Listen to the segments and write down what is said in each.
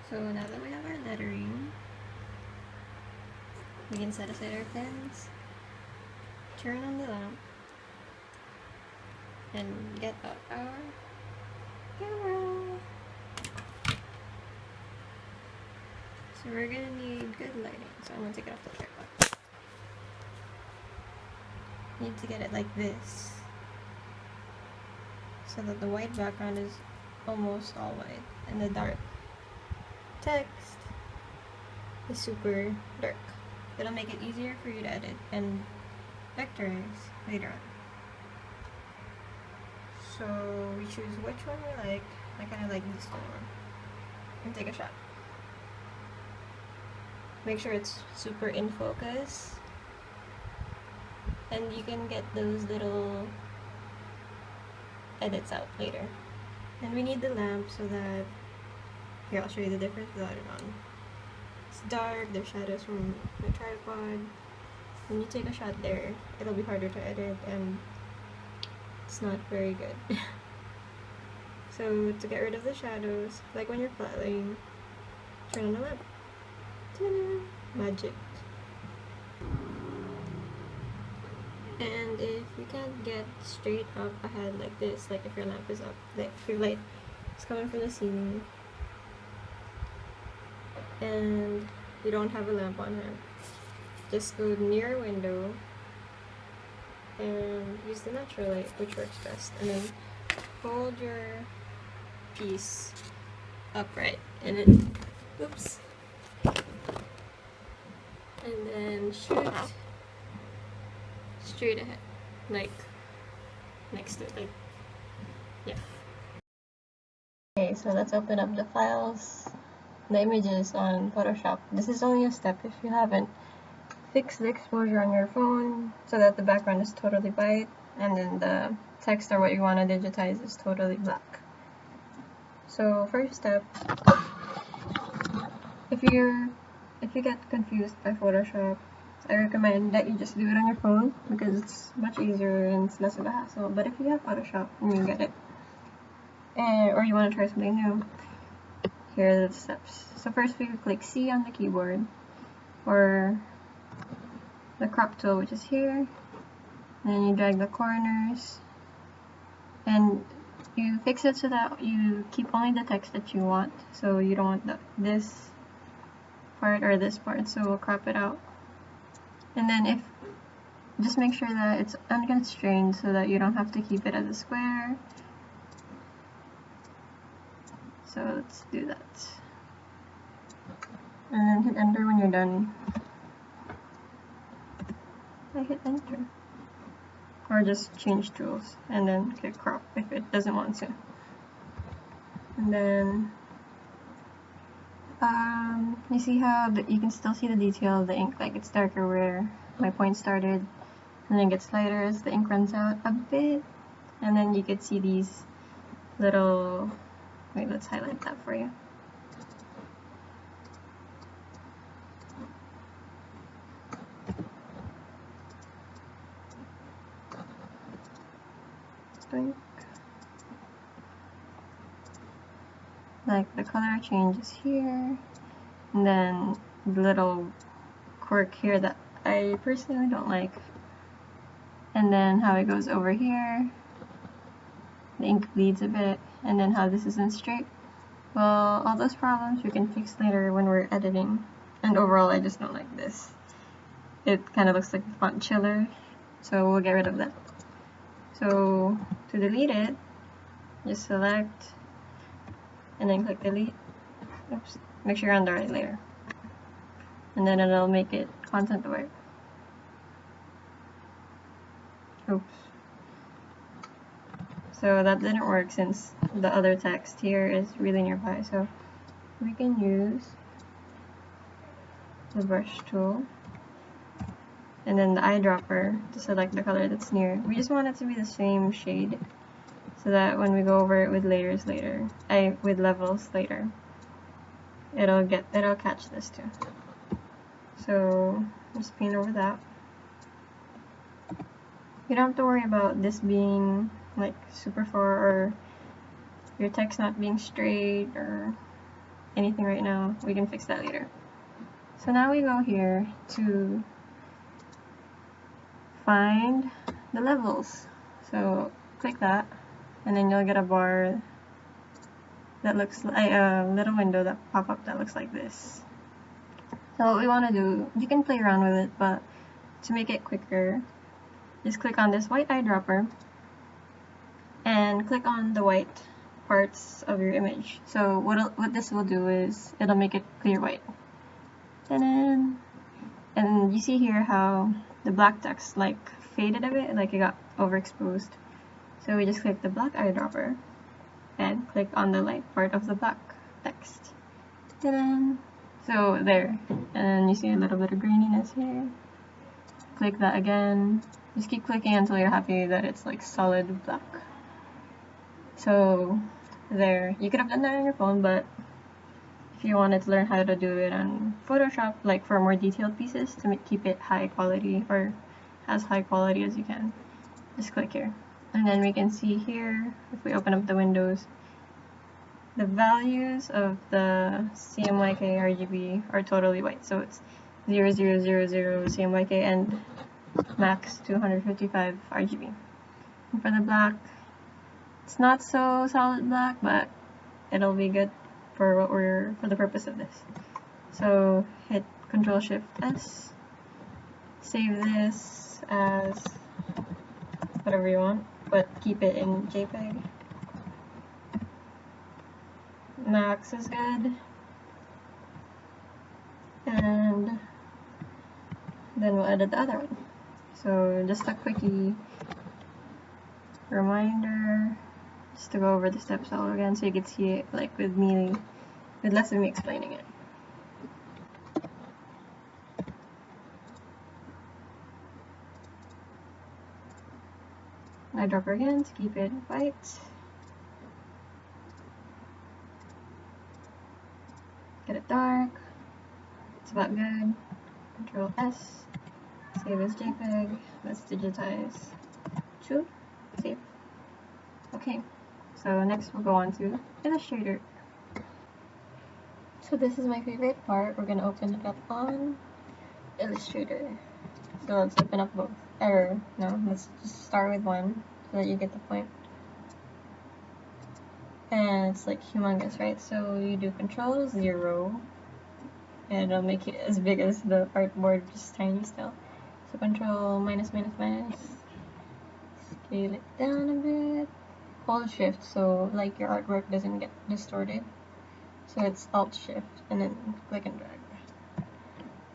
So now that we have our lettering, we can set aside our pens, turn on the lamp, and get out our camera. So we're gonna need good lighting, so I'm gonna take it off the tripod. Need to get it like this, so that the white background is almost all white, and the dark text is super dark. It'll make it easier for you to edit and vectorize later on. So we choose which one we like. I kind of like this one, and take a shot. Make sure it's super in focus, and you can get those little edits out later. And we need the lamp so that, here I'll show you the difference without it on. It's dark, there's shadows from the tripod. When you take a shot there, it'll be harder to edit and it's not very good. So to get rid of the shadows, like when you're flatlaying, turn on the lamp. Ta-da! Magic. And if you can't get straight up ahead like this, like if your lamp is up, like if your light is coming from the ceiling, and you don't have a lamp on hand, just go near a window and use the natural light, which works best, and then hold your piece upright, and then, oops, and then shoot straight ahead, like next to it, like, yeah. Okay, so let's open up the files, the images on Photoshop. This is only a step if you haven't fixed the exposure on your phone so that the background is totally white and then the text or what you want to digitize is totally black. So first step, if you get confused by Photoshop, I recommend that you just do it on your phone because it's much easier and it's less of a hassle. But if you have Photoshop and you get it, or you want to try something new, here are the steps. So first we click C on the keyboard, or the crop tool, which is here, and then you drag the corners, and you fix it so that you keep only the text that you want. So you don't want this part or this part, so we'll crop it out. And then just make sure that it's unconstrained so that you don't have to keep it as a square. So let's do that. And then hit enter when you're done. I hit enter. Or just change tools and then click crop if it doesn't want to. And then you see how you can still see the detail of the ink, like it's darker where my point started, and then it gets lighter as the ink runs out a bit, and then you could see these little, wait, let's highlight that for you. Like the color changes here, and then the little quirk here that I personally don't like, and then how it goes over here, the ink bleeds a bit, and then how this isn't straight. Well, all those problems we can fix later when we're editing, and overall I just don't like this. It kind of looks like a font chiller, so we'll get rid of that. So to delete it, just select and then click delete. Oops, make sure you're on the right layer, and then it'll make it content aware. Oops. So that didn't work since the other text here is really nearby, so we can use the brush tool and then the eyedropper to select the color that's near. We just want it to be the same shade so that when we go over it with layers later, with levels later, it'll catch this too. So just paint over that. You don't have to worry about this being like super far or your text not being straight or anything right now. We can fix that later. So now we go here to find the levels. So click that, and then you'll get a bar that looks like a little window that pop up that looks like this. So what we want to do, you can play around with it, but to make it quicker, just click on this white eyedropper and click on the white parts of your image. So what this will do is it'll make it clear white. And you see here how the black text like faded a bit, like it got overexposed. So we just click the black eyedropper and click on the light part of the black text. So there, and you see a little bit of graininess here. Click that again. Just keep clicking until you're happy that it's like solid black. So there, you could have done that on your phone, but if you wanted to learn how to do it on Photoshop, like for more detailed pieces, to keep it high quality or as high quality as you can, just click here. And then we can see here, if we open up the windows, the values of the CMYK RGB are totally white. So it's 0000 CMYK and max 255 RGB. And for the black, it's not so solid black, but it'll be good for the purpose of this. So hit Ctrl-Shift-S, save this as whatever you want, but keep it in JPEG. Max is good. And then we'll edit the other one. So just a quickie reminder, just to go over the steps all again so you can see it like with less of me explaining it. Eyedropper again to keep it white. Get it dark. It's about good. Control S. Save as JPEG. Let's digitize. Shoot. Save. Okay. So next we'll go on to Illustrator. So this is my favorite part. We're gonna open it up on Illustrator. So let's open up both. Let's just start with one so that you get the point. And it's like humongous, right? So you do Control-0, and it'll make it as big as the artboard, just tiny still. So Control minus, scale it down a bit. Hold Shift so like your artwork doesn't get distorted. So it's Alt-Shift and then click and drag.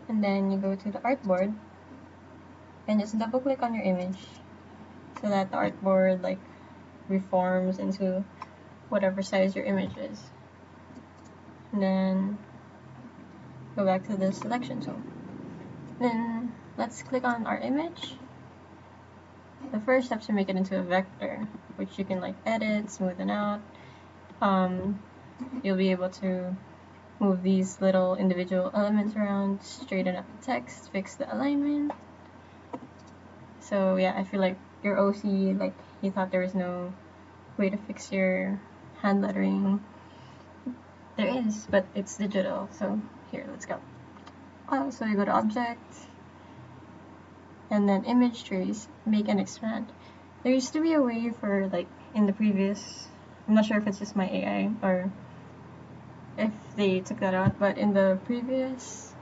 And then you go to the artboard and just double click on your image so that the artboard like reforms into whatever size your image is. And then go back to the selection tool. Then let's click on our image. The first step is to make it into a vector, which you can like edit, smoothen out. You'll be able to move these little individual elements around, straighten up the text, fix the alignment. So yeah, I feel like your OC, like you thought there was no way to fix your hand lettering. There is, but it's digital. So here, let's go. So you go to Object, and then Image Trace, Make and Expand. There used to be a way for like in the previous, I'm not sure if it's just my AI or if they took that out, but in the previous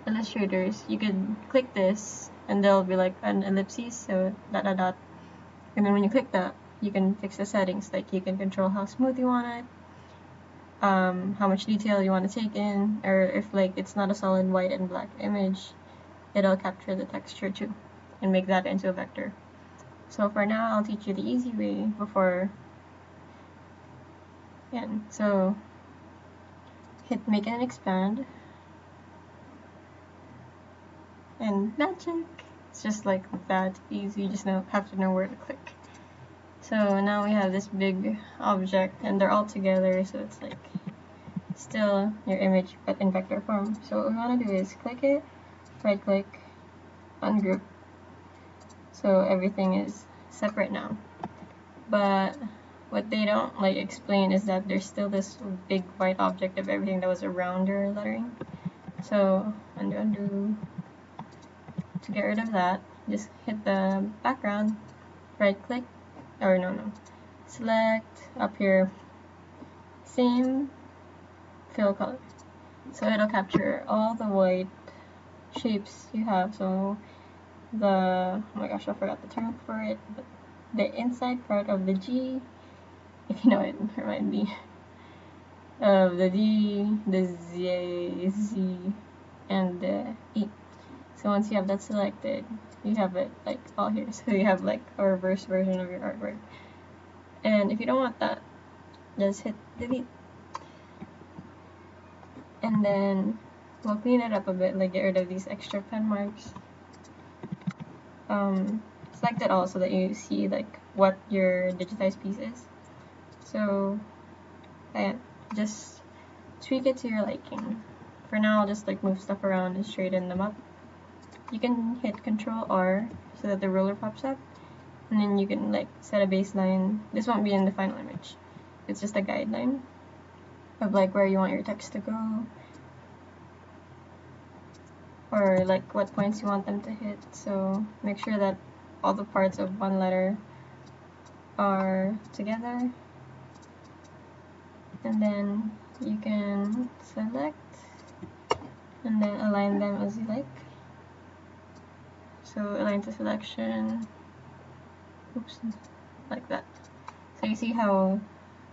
Illustrators, you could click this and there'll be like an ellipses, so ... And then when you click that, you can fix the settings, like you can control how smooth you want it, how much detail you want to take in, or if like it's not a solid white and black image, it'll capture the texture too and make that into a vector. So for now, I'll teach you the easy way before. Yeah, so hit Make and Expand, and magic. It's just like that easy. You just have to know where to click. So now we have this big object, and they're all together, so it's like still your image but in vector form. So what we want to do is click it, right click, ungroup. So everything is separate now. But what they don't like explain is that there's still this big white object of everything that was around your lettering. So undo. To get rid of that, just hit the background, right click, or no, select up here, same fill color. So it'll capture all the white shapes you have. So the, oh my gosh, I forgot the term for it, but the inside part of the G, if you know it, remind me of the D, the Z, and the E. So once you have that selected, you have it like all here. So you have like a reverse version of your artwork. And if you don't want that, just hit delete. And then we'll clean it up a bit, like get rid of these extra pen marks. Select it all so that you see like what your digitized piece is. So just tweak it to your liking. For now, I'll just like move stuff around and straighten them up. You can hit Control R so that the ruler pops up, and then you can like set a baseline. This won't be in the final image. It's just a guideline of like where you want your text to go, or like what points you want them to hit. So make sure that all the parts of one letter are together, and then you can select and then align them as you like. So align to selection, oops, like that. So you see how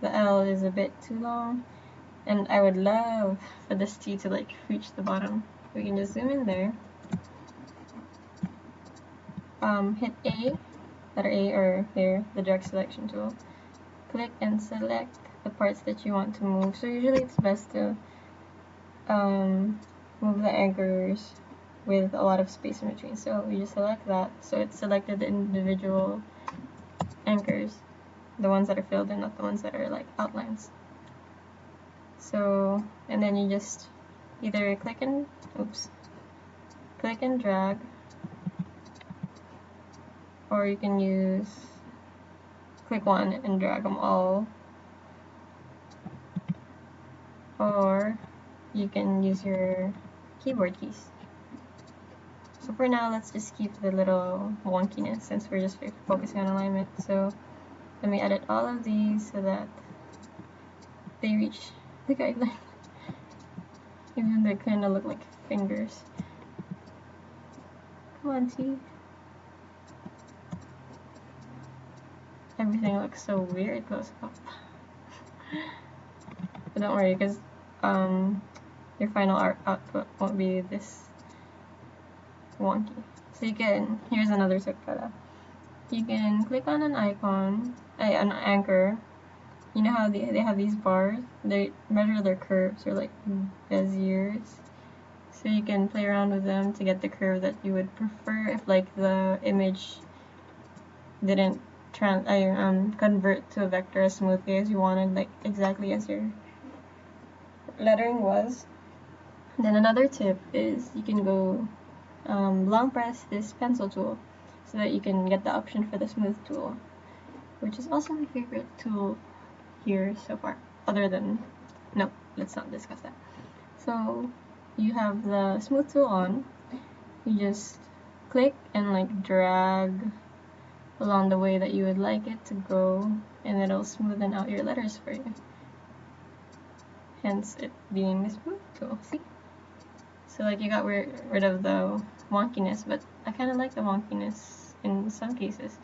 the L is a bit too long, and I would love for this T to like reach the bottom. We can just zoom in there, hit A, letter A, or there, the direct selection tool. Click and select the parts that you want to move. So usually it's best to move the anchors with a lot of space in between. So you just select that, so it's selected the individual anchors, the ones that are filled in, not the ones that are like outlines. So, and then you just either click and drag, or you can use click one and drag them all, or you can use your keyboard keys. So for now, let's just keep the little wonkiness since we're just focusing on alignment. So let me edit all of these so that they reach the guideline. Even they kind of look like fingers. Come on, T. Everything looks so weird close up. But don't worry, because your final art output won't be this wonky. So you can, here's another tip for that. You can click on an icon, an anchor. You know how they have these bars? They measure their curves, or like beziers. So you can play around with them to get the curve that you would prefer if like the image didn't convert to a vector as smoothly as you wanted, like exactly as your lettering was. Then another tip is you can go long press this pencil tool so that you can get the option for the smooth tool, which is also my favorite tool here so far, other than, no, let's not discuss that. So you have the smooth tool on, you just click and like drag along the way that you would like it to go, and it'll smoothen out your letters for you, hence it being the smooth tool. See? So like you got rid of the wonkiness, but I kind of like the wonkiness in some cases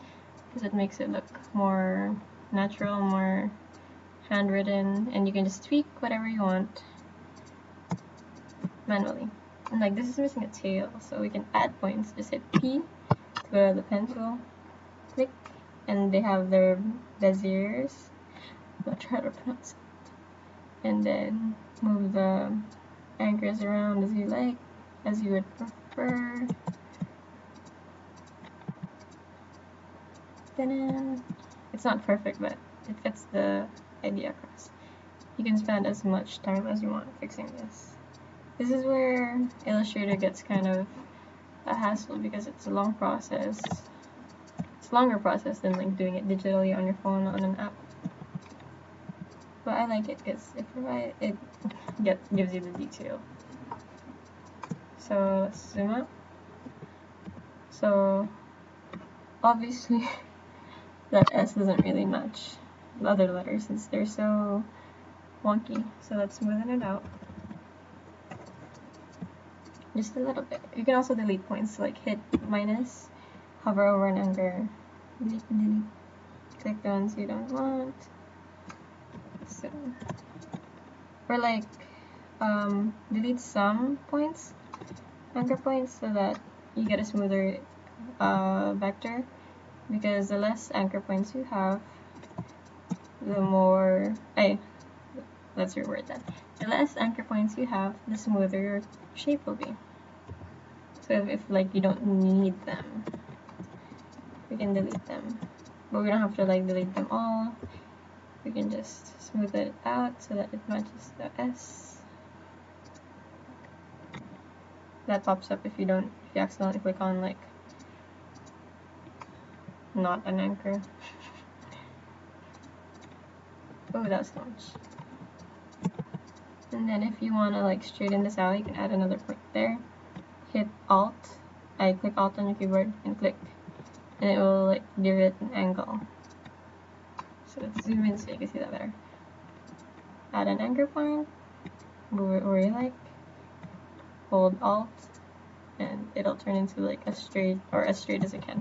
because it makes it look more natural, more handwritten, and you can just tweak whatever you want manually. And like this is missing a tail, so we can add points. Just hit P to go to the pen tool, click, and they have their beziers. I'll try to pronounce it. And then move the anchors around as you like, as you would prefer. It's not perfect, but it fits the idea across. You can spend as much time as you want fixing this. This is where Illustrator gets kind of a hassle because it's a long process. It's a longer process than like doing it digitally on your phone on an app. but I like it because it gives you the detail. So let's zoom out. So obviously that S doesn't really match the other letters since they're so wonky. So let's smoothen it out just a little bit. You can also delete points, like hit minus, hover over an anchor, delete, click the ones you don't want. So, or like delete some points, anchor points, so that you get a smoother vector, because the less anchor points you have, the more, let's reword that. The less anchor points you have, the smoother your shape will be. So if like you don't need them, we can delete them, but we don't have to like delete them all. We can just smooth it out so that it matches the S. That pops up if you accidentally click on like not an anchor. Oh, that's too much. And then if you want to like straighten this out, you can add another point there. Hit Alt. Click Alt on your keyboard and click, and it will like give it an angle. So let's zoom in so you can see that better. Add an anchor point where you like. Hold Alt, and it'll turn into like a straight, or as straight as it can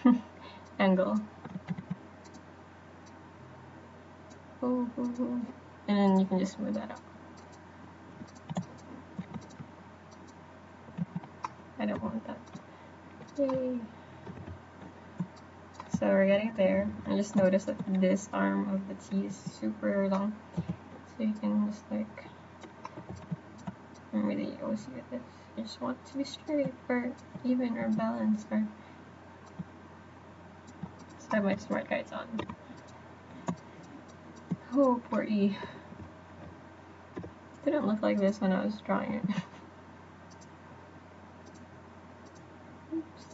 be. Angle. And then you can just smooth that out. I don't want that. Yay! So we're getting there. I just noticed that this arm of the T is super long. So you can just like, I'm really OC with this. You just want it to be straight or even or balanced. Or just have my smart guides on. Oh, poor E. It didn't look like this when I was drawing it. Oops.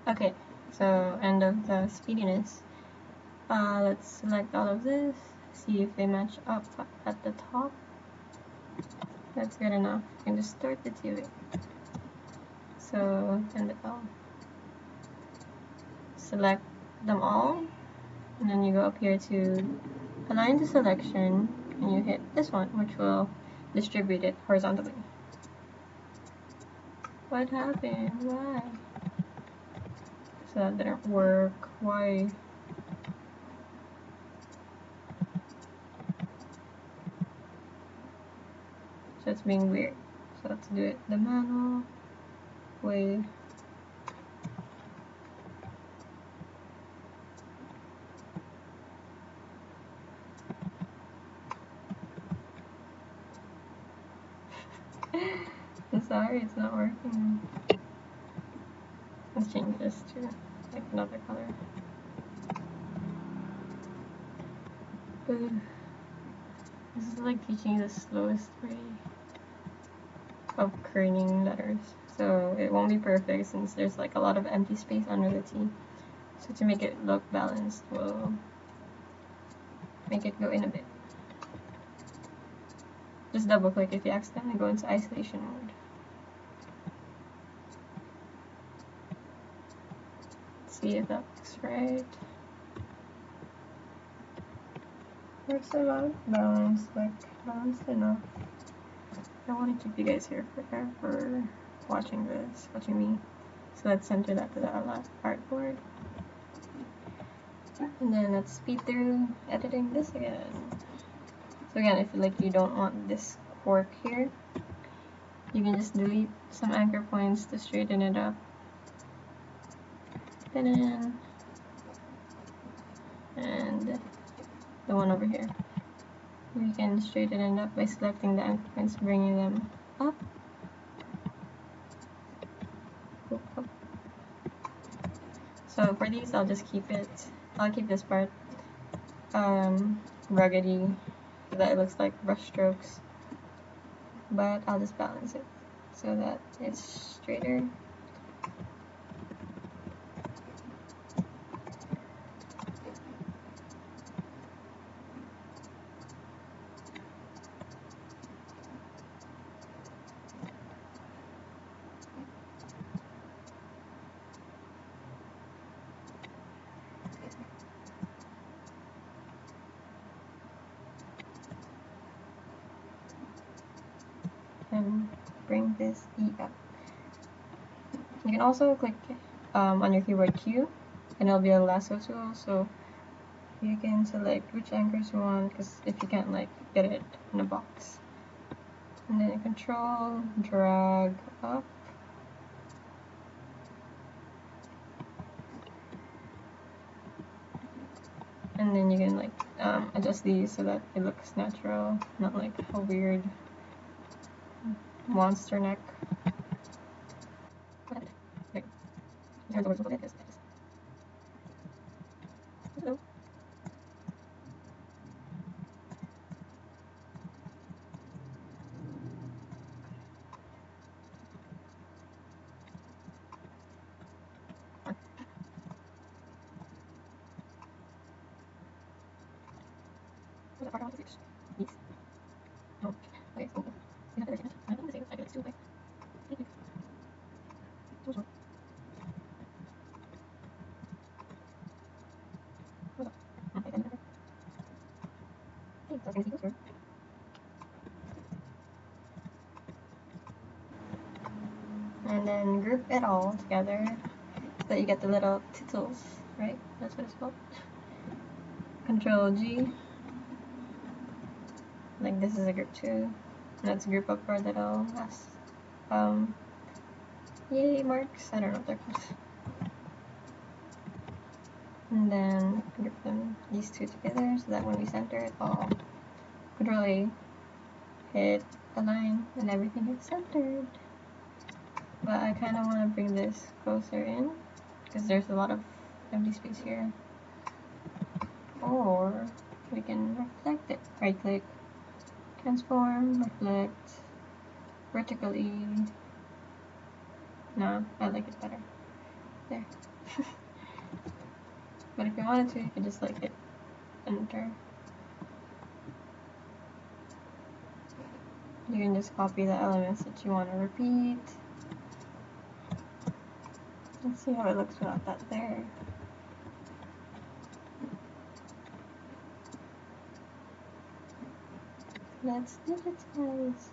Okay, so end of the speediness. Let's select all of this, see if they match up at the top. That's good enough. You can just start the TV. So, and select them all, and then you go up here to align the selection, and you hit this one, which will distribute it horizontally. What happened? Why? So that didn't work. Why? So it's being weird. So let's do it the manual way. I'm sorry, it's not working. Let's change this to like another color. Ooh. This is like teaching the slowest way of kerning letters. So it won't be perfect since there's like a lot of empty space under the T. So to make it look balanced, we'll make it go in a bit. Just double click if you accidentally go into isolation mode. Let's see if that looks right. Looks about balanced, like balanced enough. I want to keep you guys here forever watching this, watching me. So let's center that to the artboard. And then let's speed through editing this again. So again, if you don't want this quirk here, you can just delete some anchor points to straighten it up. And the one over here. we can straighten it up by selecting the endpoints, bringing them up. Up. So for these, I'll just keep this part ruggedy so that it looks like brush strokes, but I'll just balance it so that it's straighter. And bring this E up. You can also click on your keyboard Q, and it'll be a lasso tool, so you can select which anchors you want, because if you can't like get it in a box. And then control, drag up. And then you can like adjust these so that it looks natural, not like a weird monster neck. Hello. And then group it all together so that you get the little tittles, right? That's what it's called. Control G. Like this is a group 2. Let's group up our little yay marks. I don't know what they're called. And then group them, these two together, so that when we center it all, Control A, hit align, and everything is centered. But I kind of want to bring this closer in, because there's a lot of empty space here. Or we can reflect it. Right click, transform, reflect, vertically. No, I like it better. There. But if you wanted to, you could just like hit enter. You can just copy the elements that you want to repeat. Let's see how it looks without that there. Let's digitize.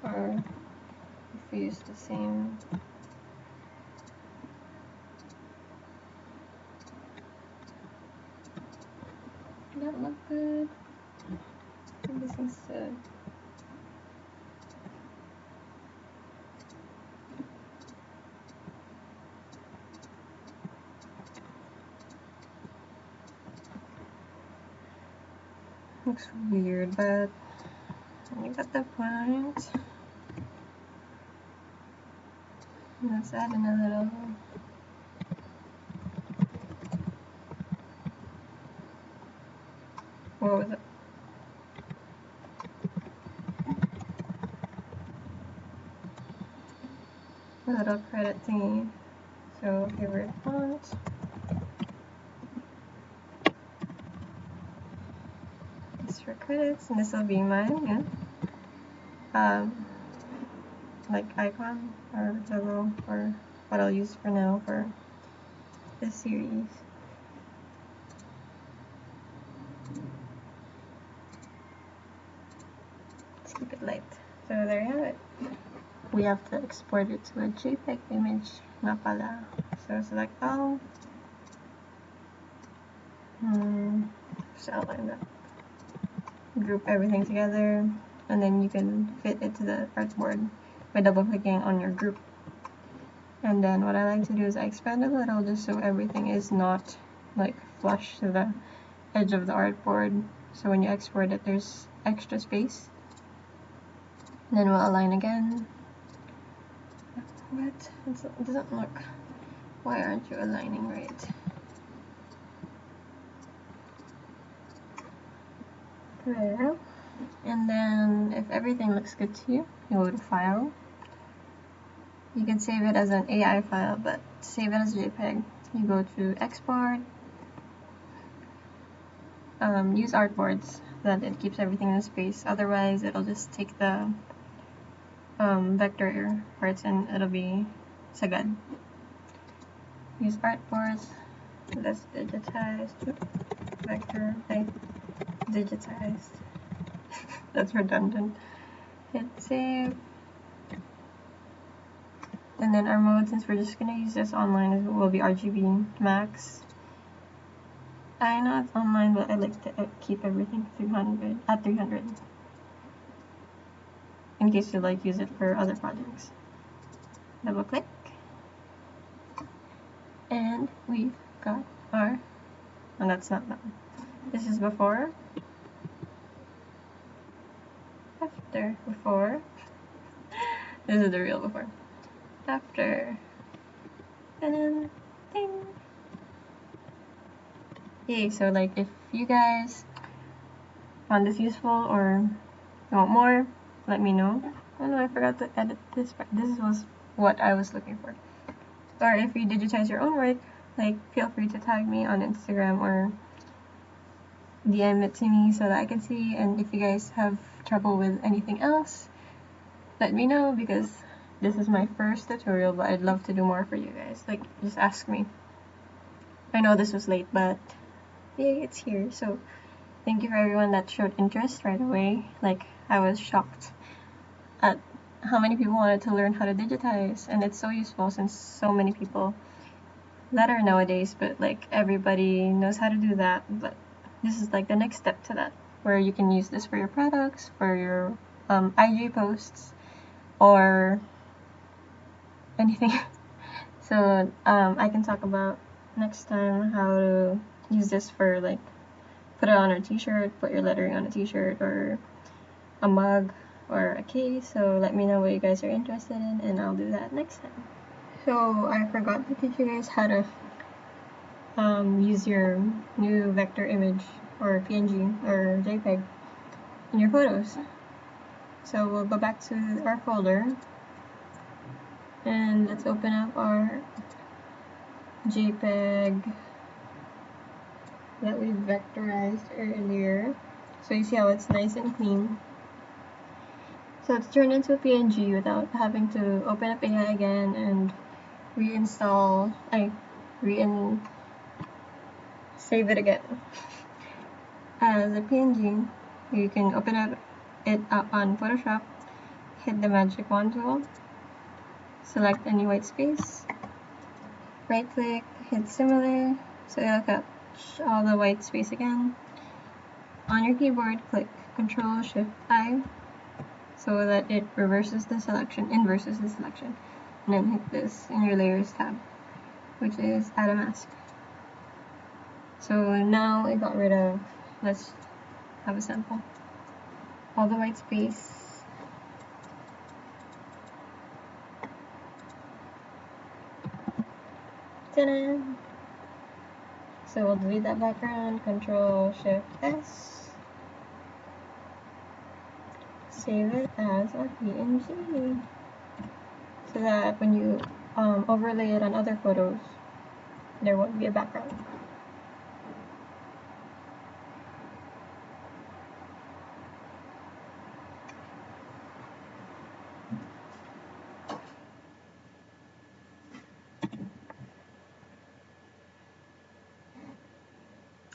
Or if we use the same. That look good. This needs to. Looks weird, but you got the point. Let's add in a little. What was it? A little credit thingy. So favorite font. This for credits, and this will be mine. Yeah. Like icon or logo or what I'll use for now for this series. Let's keep it light. So there you have it. We have to export it to a JPEG image nga pala. So select all. Just outline that. Group everything together, and then you can fit it to the artboard by double clicking on your group. And then what I like to do is I expand a little just so everything is not like flush to the edge of the artboard, so when you export it there's extra space. And then we'll align again. What? It doesn't look. Why aren't you aligning right? There. And then if everything looks good to you, you go to File. You can save it as an AI file, but save it as JPEG. You go to Export. Use artboards so that it keeps everything in space. Otherwise, it'll just take the vector parts and it'll be sagad. Use artboards. Let's digitize. Vector. Digitized. That's redundant. Hit save. And then our mode, since we're just gonna use this online, will be RGB max. I know it's online, but I like to keep everything 300 at 300 in case you like use it for other projects. Double click, and we've got our. And that's not that. This is before, after, before. This is the real before, after, and then ding. Yay! So like, if you guys found this useful or you want more, let me know. Oh no, I forgot to edit this part. This was what I was looking for. Or if you digitize your own work, like, feel free to tag me on Instagram or DM it to me so that I can see. And if you guys have trouble with anything else, let me know, because this is my first tutorial, but I'd love to do more for you guys. Like, just ask me. I know this was late, but yay, it's here. So thank you for everyone that showed interest right away. Like, I was shocked at how many people wanted to learn how to digitize, and it's so useful since so many people letter nowadays, but like everybody knows how to do that. But this is like the next step to that, where you can use this for your products, for your IG posts, or anything. So I can talk about next time how to use this for, like, put it on a t-shirt, put your lettering on a t-shirt or a mug or a case. So let me know what you guys are interested in, and I'll do that next time. So I forgot to teach you guys how to use your new vector image or PNG or JPEG in your photos. So we'll go back to our folder and let's open up our JPEG that we vectorized earlier. So you see how it's nice and clean. So it's turned into a PNG without having to open up AI again and reinstall, save it again. As a PNG, you can open it up on Photoshop, hit the magic wand tool, select any white space, right click, hit similar, so it'll catch all the white space again. On your keyboard, click Ctrl-Shift-I so that it inverses the selection, and then hit this in your layers tab, which is add a mask. So now it got rid of, let's have a sample, all the white space. Ta-da! So we'll delete that background, Ctrl-Shift-S, save it as a PNG, so that when you overlay it on other photos, there won't be a background.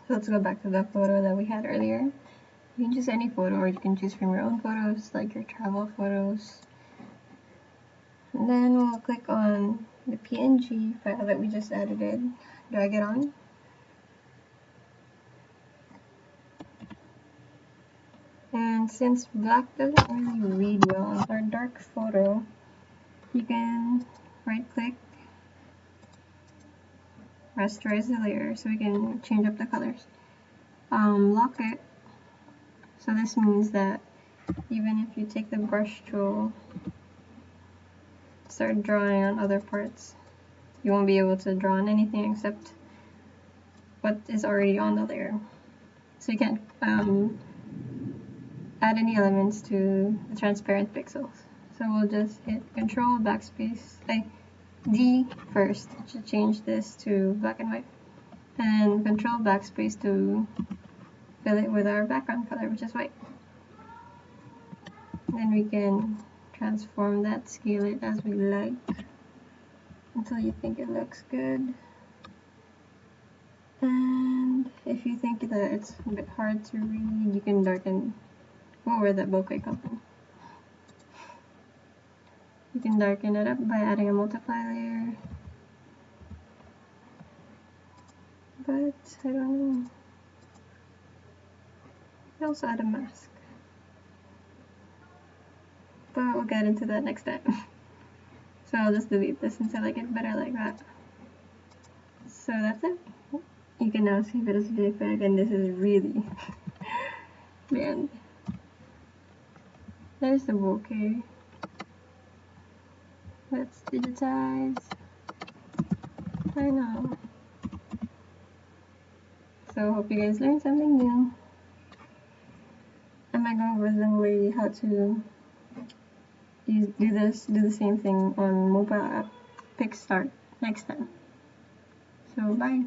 So let's go back to the photo that we had earlier. You can choose any photo, or you can choose from your own photos, like your travel photos. And then we'll click on the PNG file that we just edited, drag it on. And since black doesn't really read well on our dark photo, you can right click rasterize the layer so we can change up the colors. Lock it. So this means that even if you take the brush tool, start drawing on other parts, you won't be able to draw on anything except what is already on the layer. So you can't add any elements to the transparent pixels. So we'll just hit Control Backspace, D first to change this to black and white, and Control Backspace to fill it with our background color, which is white. Then we can transform that, scale it as we like until you think it looks good. And if you think that it's a bit hard to read, you can darken. Oh, where'd that bokeh come from? You can darken it up by adding a multiply layer. But I don't know. I also add a mask. But we'll get into that next time. So I'll just delete this since I like it better like that. So that's it. You can now save it as a JPEG, and this is really the end. There's the bokeh. Let's digitize. I know. So hope you guys learned something new. I'm going over the way how to do the same thing on mobile app PixArt next time. So bye.